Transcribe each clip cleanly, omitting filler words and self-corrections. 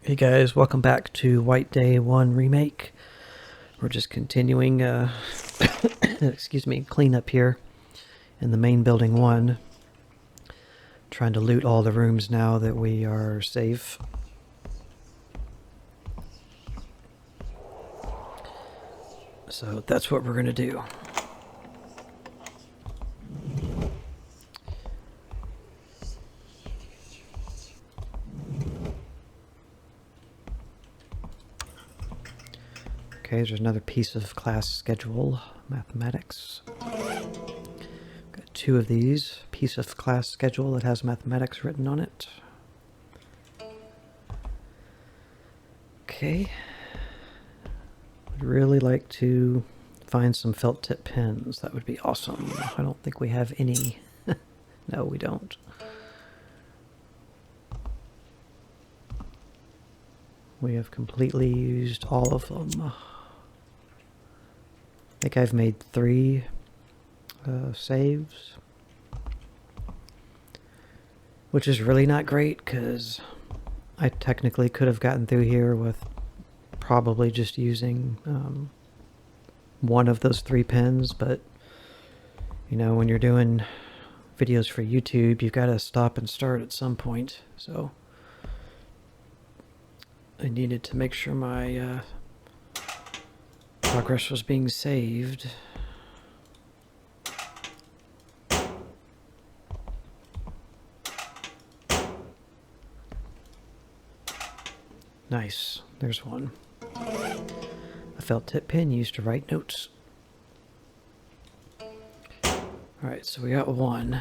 Hey guys, welcome back to White Day 1 Remake. We're just continuing, excuse me, cleanup here in the main building 1. Trying to loot all the rooms now that we are safe. So that's what we're going to do. Okay, there's another piece of class schedule, mathematics. Got 2 of these. Piece of class schedule that has mathematics written on it. Okay. I'd really like to find some felt tip pens. That would be awesome. I don't think we have any. No, we don't. We have completely used all of them. I think I've made 3 saves, which is really not great because I technically could have gotten through here with probably just using one of those 3 pens, but you know, when you're doing videos for YouTube, you've got to stop and start at some point, so I needed to make sure my progress was being saved. Nice, there's one. A felt tip pen used to write notes. Alright, so we got 1.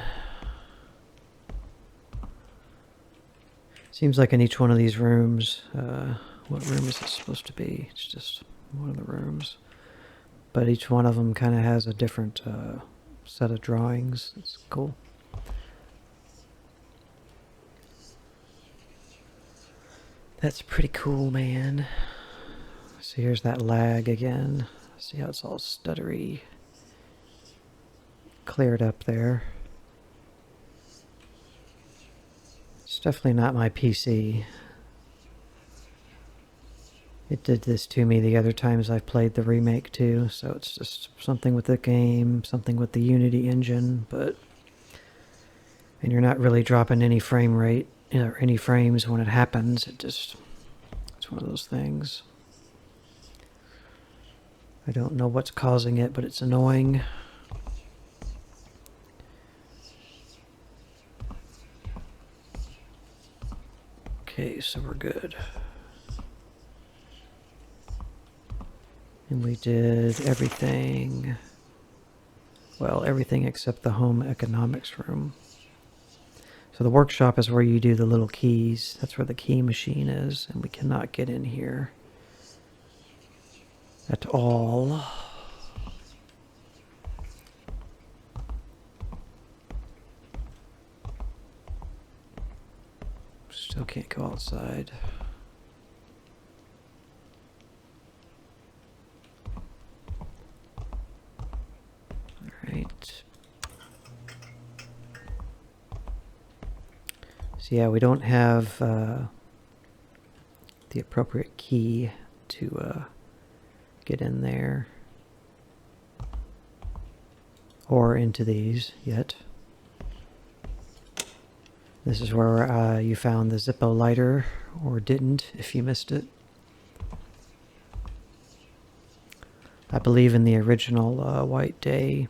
Seems like in each one of these rooms, what room is it supposed to be? It's just one of the rooms. But each one of them kind of has a different set of drawings. It's cool. That's pretty cool, man. So here's that lag again. See how it's all stuttery. Cleared up there. It's definitely not my PC. It did this to me the other times I've played the remake too, so it's just something with the game, something with the Unity engine, and you're not really dropping any frame rate or any frames when it happens. It's one of those things. I don't know what's causing it, but it's annoying. Okay, so we're good. And we did everything, well, everything except the home economics room. So the workshop is where you do the little keys. That's where the key machine is, and we cannot get in here at all. Still can't go outside. Alright. So yeah, we don't have the appropriate key to get in there or into these yet. This is where you found the Zippo lighter, or didn't, if you missed it. I believe in the original White Day,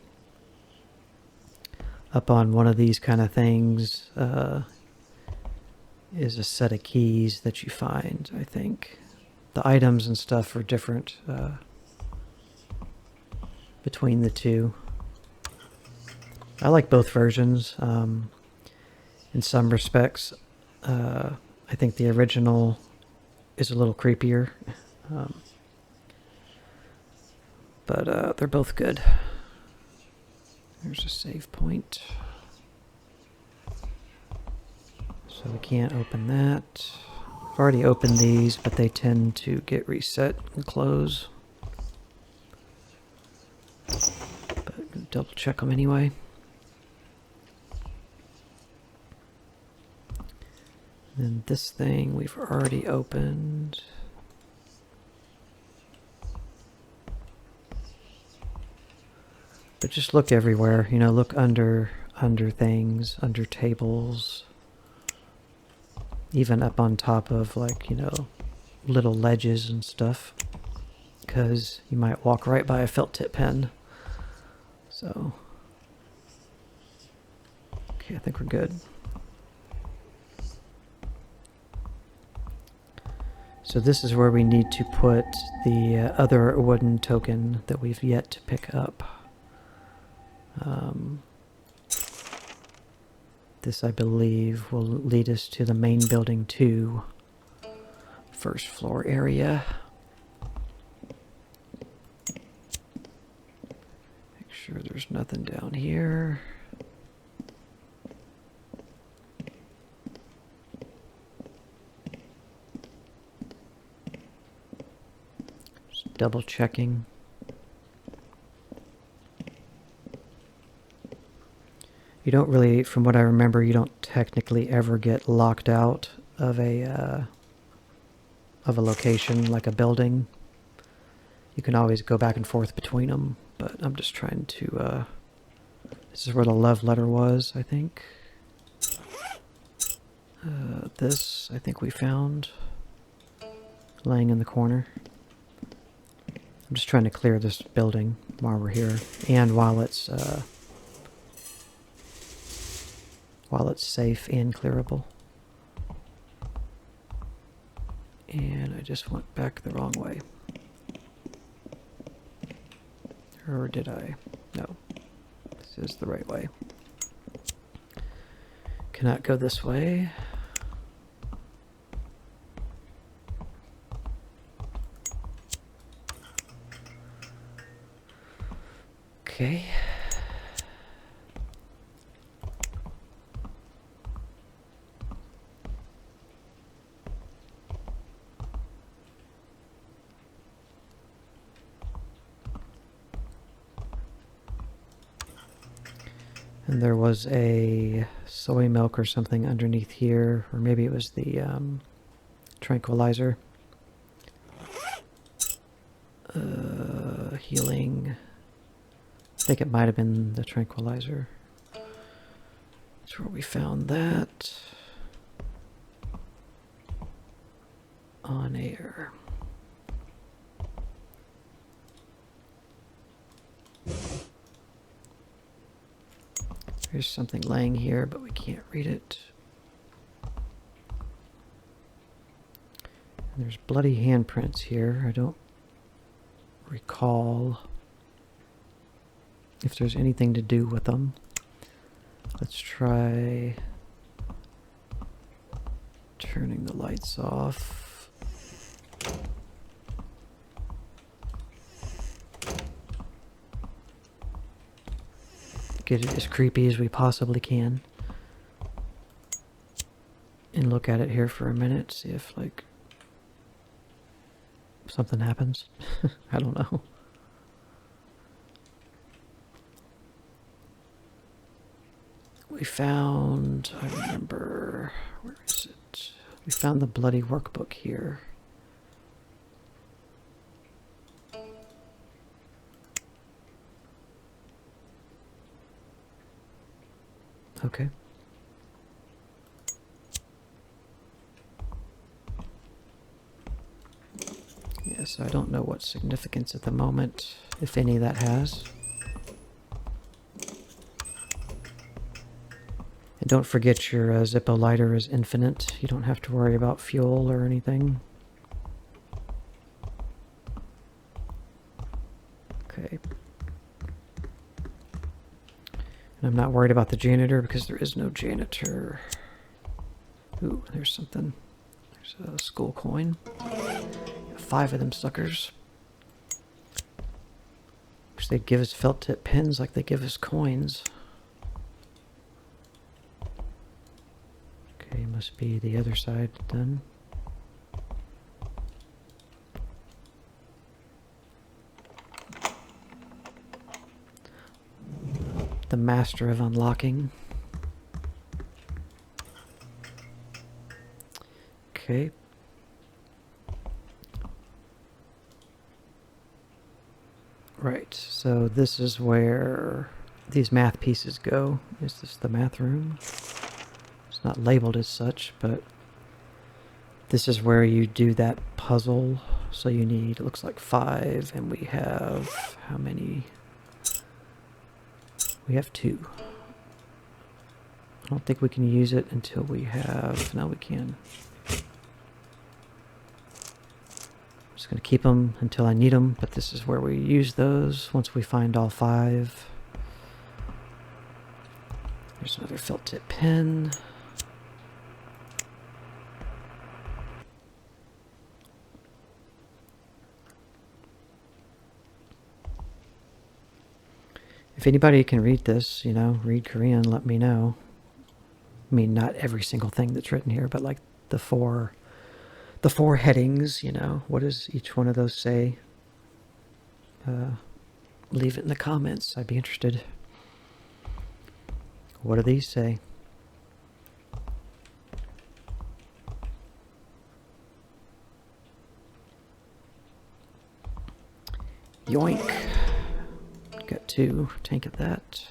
up on one of these kind of things is a set of keys that you find, I think. The items and stuff are different between the 2. I like both versions. In some respects, I think the original is a little creepier, but they're both good. There's a save point. So we can't open that. I've already opened these, but they tend to get reset and close. But double check them anyway. And this thing we've already opened. But just look everywhere, you know, look under things, under tables, even up on top of, like, you know, little ledges and stuff, because you might walk right by a felt tip pen. So, okay, I think we're good. So this is where we need to put the other wooden token that we've yet to pick up. This, I believe, will lead us to the main building 2, first floor area. Make sure there's nothing down here. Just double checking. You don't really, from what I remember, you don't technically ever get locked out of a location like a building. You can always go back and forth between them, but I'm just trying to, this is where the love letter was, I think. This, I think we found, laying in the corner. I'm just trying to clear this building while we're here, and while it's safe and clearable. And I just went back the wrong way. Or did I? No. This is the right way. Cannot go this way. Okay. And there was a soy milk or something underneath here, or maybe it was the tranquilizer. Healing. I think it might have been the tranquilizer. That's where we found that. On air. There's something laying here, but we can't read it. And there's bloody handprints here. I don't recall if there's anything to do with them. Let's try turning the lights off. Get it as creepy as we possibly can. And look at it here for a minute, see if, like, something happens. I don't know. We found, I remember, where is it? We found the bloody workbook here. Okay. Yes, I don't know what significance at the moment, if any, that has. And don't forget your Zippo lighter is infinite. You don't have to worry about fuel or anything. Okay. And I'm not worried about the janitor because there is no janitor. Ooh, there's something. There's a school coin. 5 of them suckers. Wish they'd give us felt tip pins like they give us coins. Okay, must be the other side done. The master of unlocking. Okay. Right, so this is where these math pieces go. Is this the math room? It's not labeled as such, but this is where you do that puzzle. So you need, it looks like 5, and we have, how many? We have 2. I don't think we can use it until we have, no we can. I'm just going to keep them until I need them, but this is where we use those once we find all 5. There's another felt tip pen. If anybody can read this, you know, read Korean, let me know. I mean, not every single thing that's written here, but like the four headings, you know, what does each one of those say? Leave it in the comments. I'd be interested. What do these say? Yoink. Got 2. Tank of that.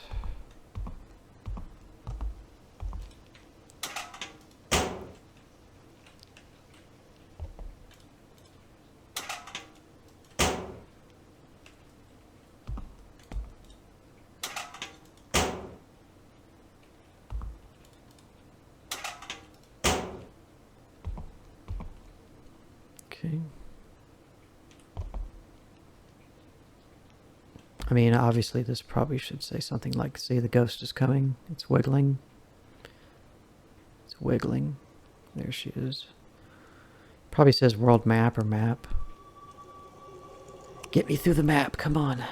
Okay. I mean, obviously this probably should say something like, see, the ghost is coming. It's wiggling. It's wiggling. There she is. Probably says world map or map. Get me through the map, come on.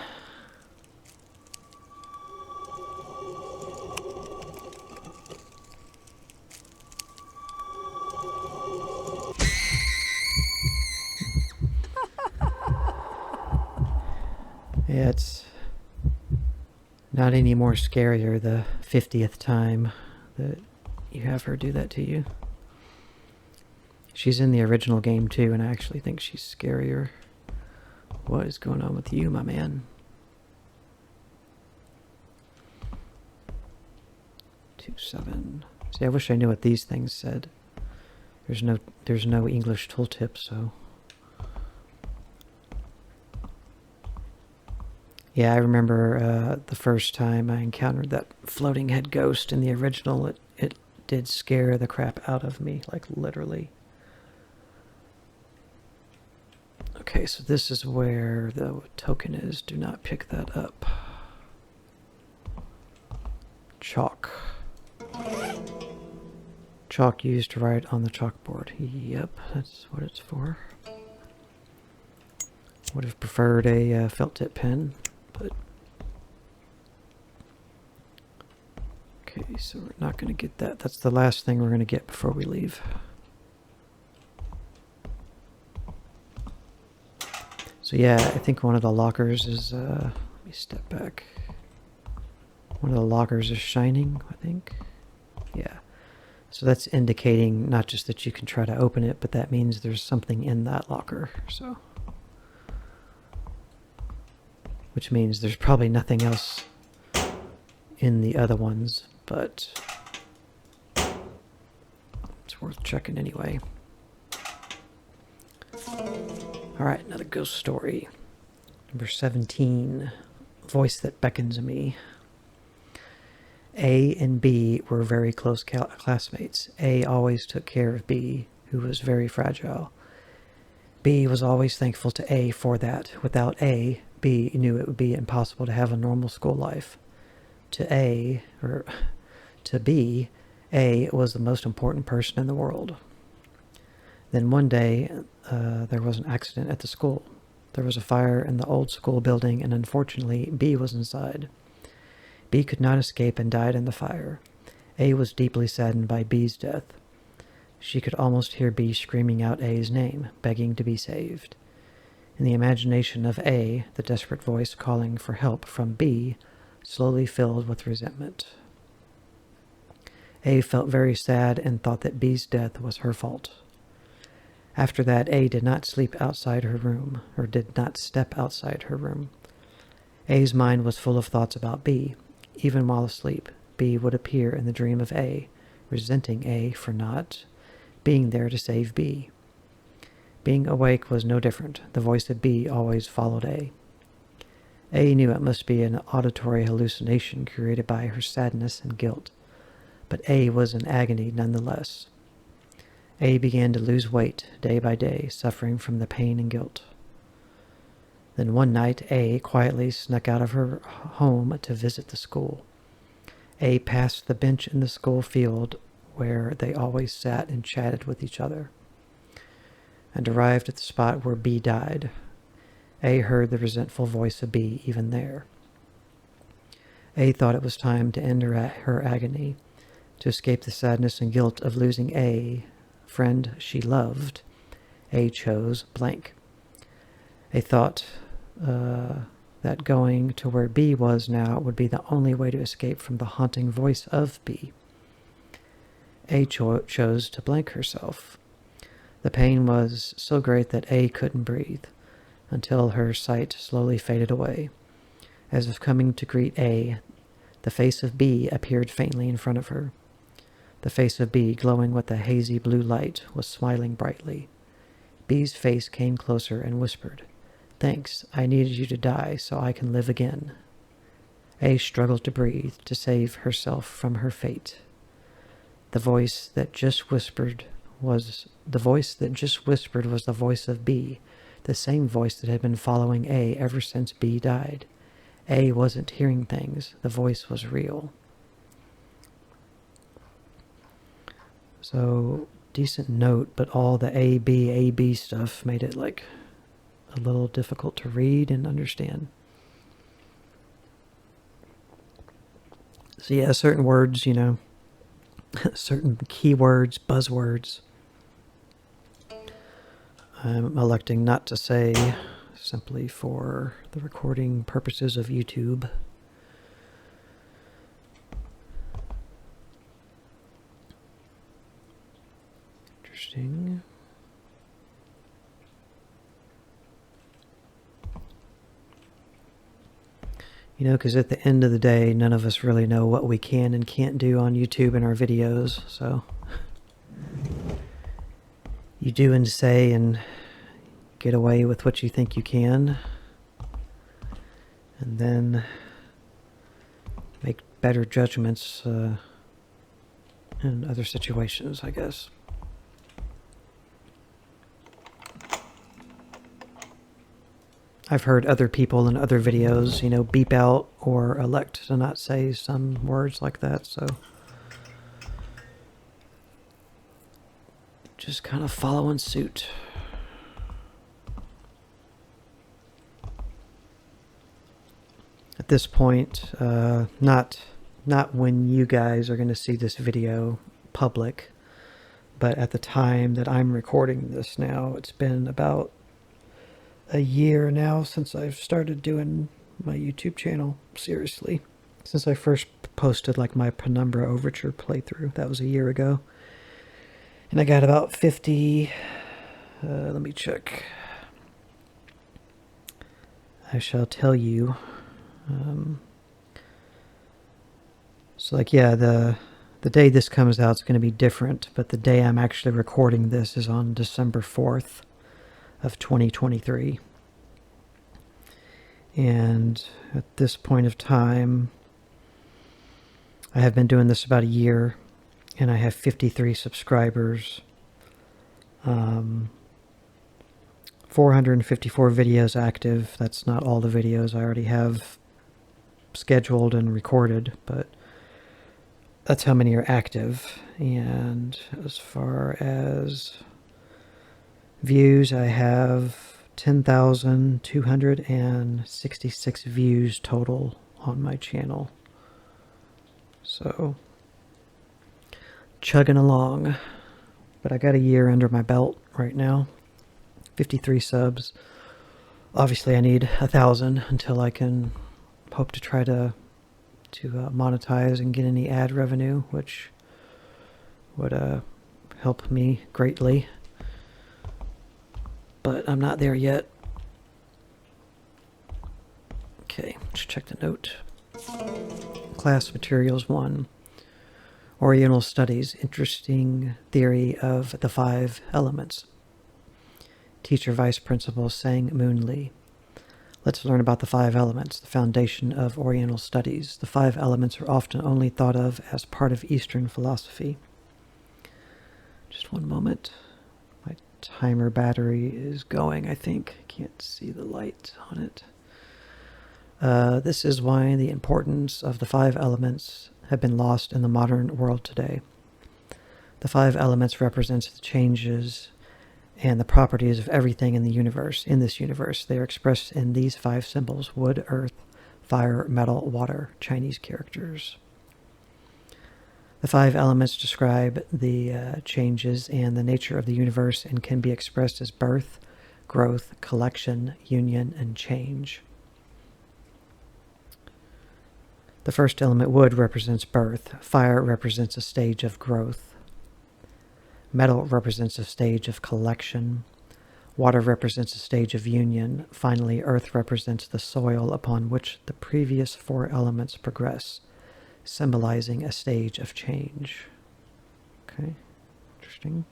Yeah, it's not any more scarier the 50th time that you have her do that to you. She's in the original game too, and I actually think she's scarier. What is going on with you, my man? 2-7. See, I wish I knew what these things said. There's no English tooltip, so. Yeah, I remember the first time I encountered that floating head ghost in the original, it did scare the crap out of me, like literally. Okay, so this is where the token is. Do not pick that up. Chalk. Chalk used to write on the chalkboard. Yep, that's what it's for. Would have preferred a felt tip pen, but... Okay, so we're not going to get that. That's the last thing we're going to get before we leave. So yeah, I think one of the lockers is, let me step back. One of the lockers is shining, I think. Yeah. So that's indicating not just that you can try to open it, but that means there's something in that locker, so. Which means there's probably nothing else in the other ones, but it's worth checking anyway. Alright, another ghost story. Number 17. Voice that beckons me. A and B were very close classmates. A always took care of B, who was very fragile. B was always thankful to A for that. Without A, B knew it would be impossible to have a normal school life. To B, A was the most important person in the world. Then one day, there was an accident at the school. There was a fire in the old school building, and unfortunately, B was inside. B could not escape and died in the fire. A was deeply saddened by B's death. She could almost hear B screaming out A's name, begging to be saved. In the imagination of A, the desperate voice calling for help from B slowly filled with resentment. A felt very sad and thought that B's death was her fault. After that, A did not sleep outside her room, or did not step outside her room. A's mind was full of thoughts about B. Even while asleep, B would appear in the dream of A, resenting A for not being there to save B. Being awake was no different. The voice of B always followed A. A knew it must be an auditory hallucination created by her sadness and guilt, but A was in agony nonetheless. A began to lose weight day by day, suffering from the pain and guilt. Then one night, A quietly snuck out of her home to visit the school. A passed the bench in the school field where they always sat and chatted with each other, and arrived at the spot where B died. A heard the resentful voice of B even there. A thought it was time to end her agony, to escape the sadness and guilt of losing A friend she loved. A chose blank. A thought that going to where B was now would be the only way to escape from the haunting voice of B. A chose to blank herself. The pain was so great that A couldn't breathe, until her sight slowly faded away. As if coming to greet A, the face of B appeared faintly in front of her. The face of B, glowing with a hazy blue light, was smiling brightly. B's face came closer and whispered, "Thanks, I needed you to die so I can live again." A struggled to breathe, to save herself from her fate. The voice that just whispered was the voice of B, the same voice that had been following A ever since B died. A wasn't hearing things. The voice was real. So, decent note, but all the A, B stuff made it like a little difficult to read and understand. So yeah, certain words, certain keywords, buzzwords, I'm electing not to say, simply for the recording purposes of YouTube. Interesting. Because at the end of the day, none of us really know what we can and can't do on YouTube in our videos, so you do and say and get away with what you think you can, and then make better judgments in other situations, I guess. I've heard other people in other videos, beep out or elect to not say some words like that, so just kind of following suit. At this point, not when you guys are going to see this video public, but at the time that I'm recording this now, it's been about a year now since I've started doing my YouTube channel seriously. Since I first posted like my Penumbra Overture playthrough, that was a year ago. And I got about 50, let me check. I shall tell you. So like, yeah, the day this comes out is going to be different, but the day I'm actually recording this is on December 4th. Of 2023. And at this point of time, I have been doing this about a year, and I have 53 subscribers, 454 videos active. That's not all the videos I already have scheduled and recorded, but that's how many are active. And as far as views, I have 10,266 views total on my channel. So, chugging along. But I got a year under my belt right now. 53 subs. Obviously I need 1,000 until I can hope to try to monetize and get any ad revenue, which would help me greatly. but I'm not there yet. Okay, let's check the note. Class Materials 1. Oriental Studies, Interesting Theory of the Five Elements. Teacher Vice Principal Sang Moon Lee. Let's learn about the five elements, the foundation of Oriental studies. The five elements are often only thought of as part of Eastern philosophy. Just one moment. My timer battery is going, I think. I can't see the light on it. This is why the importance of the five elements have been lost in the modern world today. The five elements represent the changes and the properties of everything in the universe. In this universe, they are expressed in these five symbols: wood, earth, fire, metal, water, Chinese characters. The five elements describe the changes and the nature of the universe and can be expressed as birth, growth, collection, union, and change. The first element, wood, represents birth. Fire represents a stage of growth. Metal represents a stage of collection. Water represents a stage of union. Finally, earth represents the soil upon which the previous four elements progress, symbolizing a stage of change. Okay, interesting.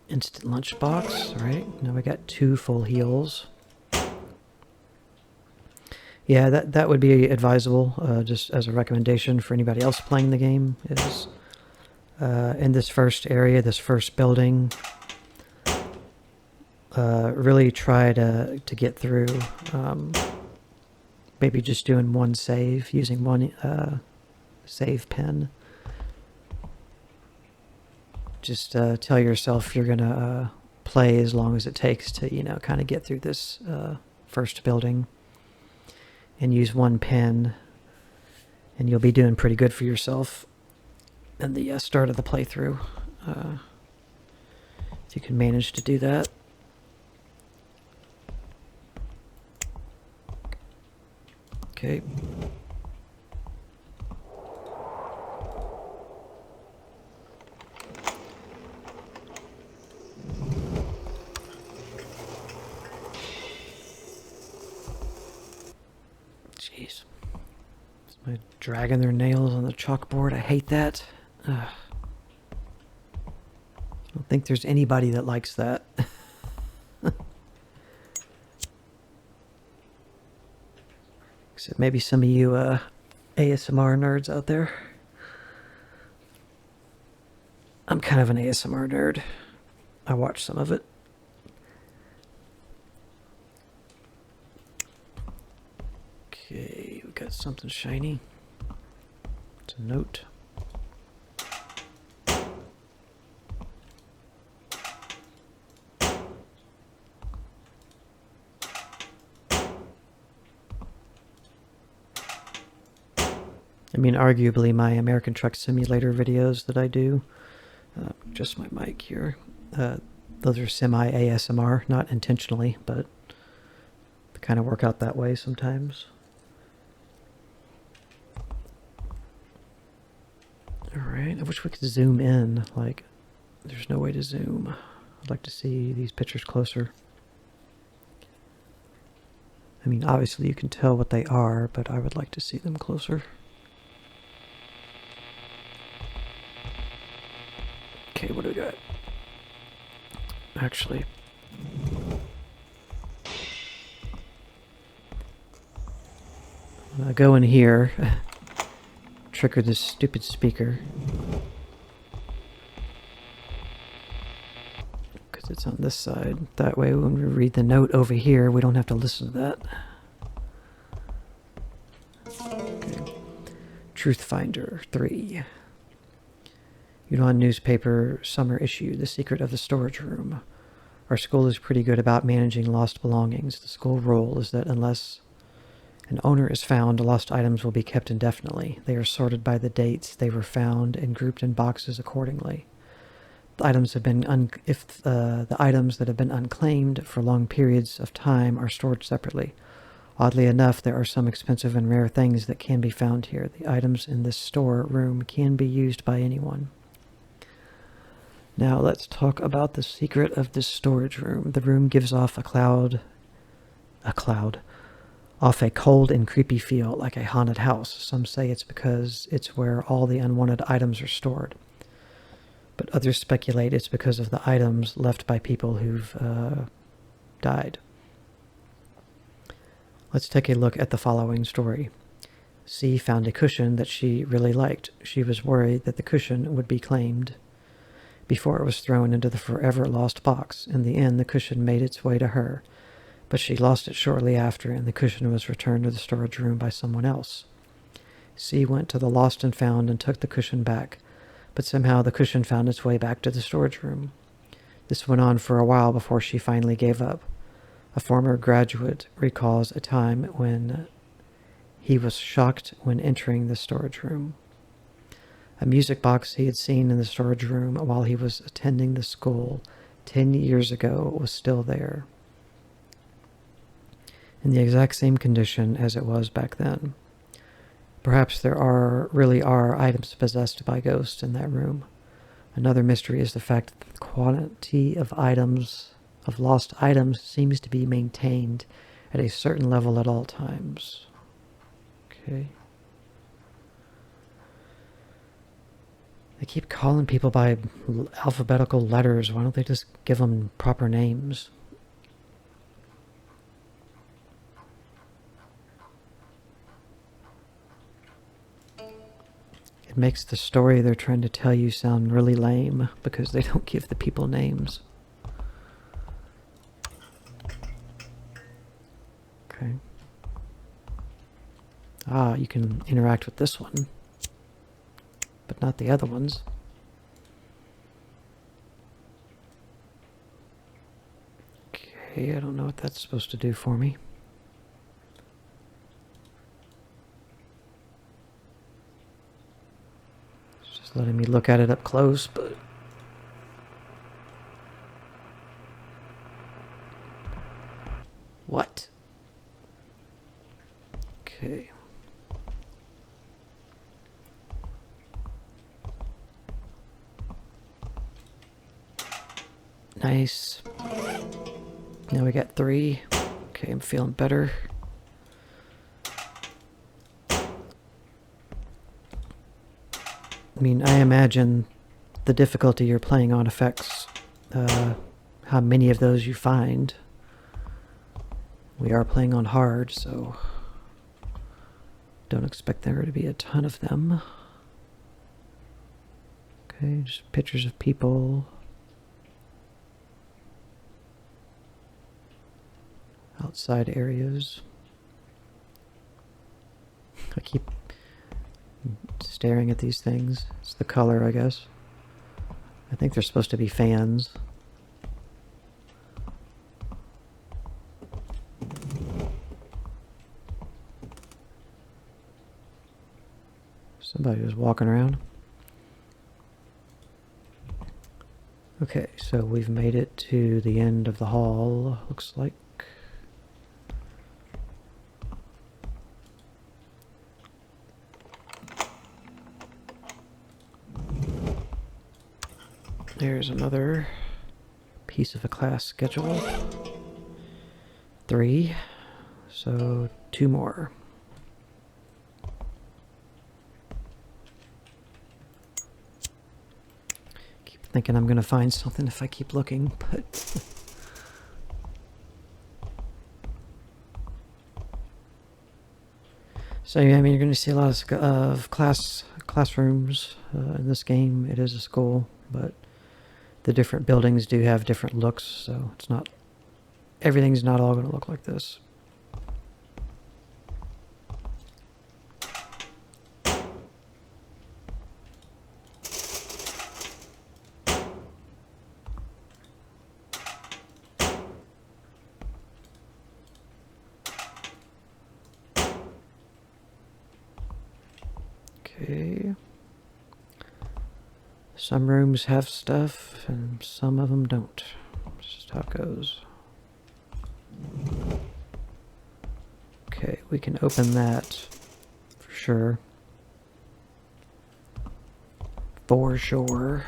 Instant lunchbox, right? Now we got 2 full heals. Yeah, that would be advisable, just as a recommendation for anybody else playing the game, is in this first area, this first building, really try to get through, maybe just doing one save, using one save pin. Just tell yourself you're going to play as long as it takes to, kind of get through this first building. And use one pen, and you'll be doing pretty good for yourself in the start of the playthrough. If you can manage to do that. Okay. Jeez. Somebody dragging their nails on the chalkboard. I hate that. Ugh. I don't think there's anybody that likes that. Except maybe some of you ASMR nerds out there. I'm kind of an ASMR nerd. I watch some of it. Okay, we got something shiny. It's a note. I mean, arguably my American Truck Simulator videos that I do, just my mic here, those are semi-ASMR, not intentionally, but they kind of work out that way sometimes. Alright, I wish we could zoom in. Like, there's no way to zoom. I'd like to see these pictures closer. I mean, obviously you can tell what they are, but I would like to see them closer. Okay, what do we got? Actually, I'm gonna go in here, trigger this stupid speaker, because it's on this side. That way when we read the note over here, we don't have to listen to that. Okay. Truth Finder 3. Yunnan newspaper summer issue, The Secret of the Storage Room. Our school is pretty good about managing lost belongings. The school rule is that unless an owner is found, lost items will be kept indefinitely. They are sorted by the dates they were found and grouped in boxes accordingly. The items have been the items that have been unclaimed for long periods of time are stored separately. Oddly enough, there are some expensive and rare things that can be found here. The items in this store room can be used by anyone. Now let's talk about the secret of this storage room. The room gives off off a cold and creepy feel, like a haunted house. Some say it's because it's where all the unwanted items are stored. But others speculate it's because of the items left by people who've died. Let's take a look at the following story. C found a cushion that she really liked. She was worried that the cushion would be claimed before it was thrown into the forever lost box. In the end, the cushion made its way to her, but she lost it shortly after, and the cushion was returned to the storage room by someone else. C went to the lost and found and took the cushion back, but somehow the cushion found its way back to the storage room. This went on for a while before she finally gave up. A former graduate recalls a time when he was shocked when entering the storage room. A music box he had seen in the storage room while he was attending the school 10 years ago was still there, in the exact same condition as it was back then. Perhaps there really are items possessed by ghosts in that room. Another mystery is the fact that the quantity of lost items seems to be maintained at a certain level at all times. Okay. They keep calling people by alphabetical letters. Why don't they just give them proper names? It makes the story they're trying to tell you sound really lame because they don't give the people names. Okay. Ah, you can interact with this one, but not the other ones. Okay, I don't know what that's supposed to do for me. It's just letting me look at it up close, but... What? Okay. Nice. Now we got 3. Okay, I'm feeling better. I mean, I imagine the difficulty you're playing on affects how many of those you find. We are playing on hard, so don't expect there to be a ton of them. Okay, just pictures of people. Outside areas. I keep staring at these things. It's the color, I guess. I think they're supposed to be fans. Somebody was walking around. Okay, so we've made it to the end of the hall, looks like. There's another piece of a class schedule. 3, so 2 more. Keep thinking I'm gonna find something if I keep looking, but so yeah, I mean, you're gonna see a lot of classrooms in this game. It is a school, but the different buildings do have different looks, so it's not, everything's not all going to look like this. Okay. Some rooms have stuff, and some of them don't. That's just how it goes. we can open that for sure. For sure.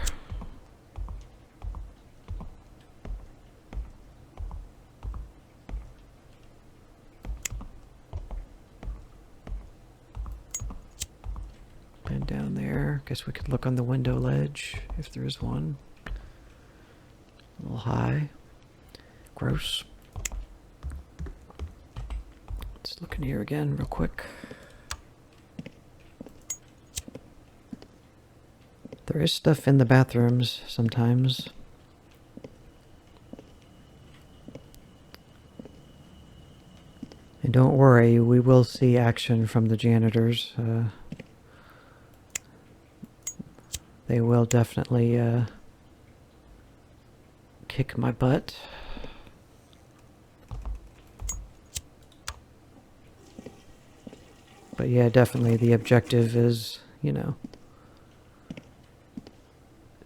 And down there, guess we could look on the window ledge if there is one. A little high. Gross. Let's look in here again real quick. There is stuff in the bathrooms sometimes. And don't worry, we will see action from the janitors. They will definitely kick my butt. But yeah, definitely the objective is, you know,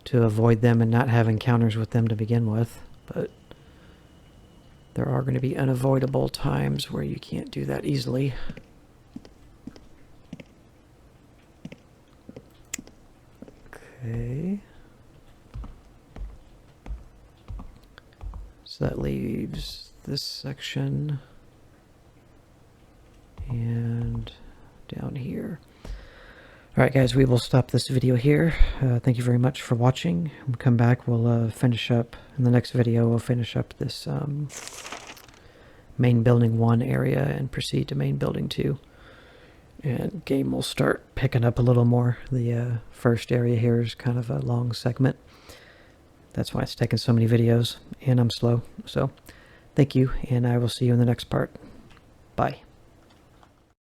to avoid them and not have encounters with them to begin with. But there are going to be unavoidable times where you can't do that easily. Okay. So that leaves this section and down here. Alright guys, we will stop this video here. Thank you very much for watching. We'll come back, we'll finish up, in the next video we'll finish up this main building 1 area and proceed to main building 2. And game will start picking up a little more. The first area here is kind of a long segment. That's why it's taken so many videos, and I'm slow. So, thank you, and I will see you in the next part. Bye.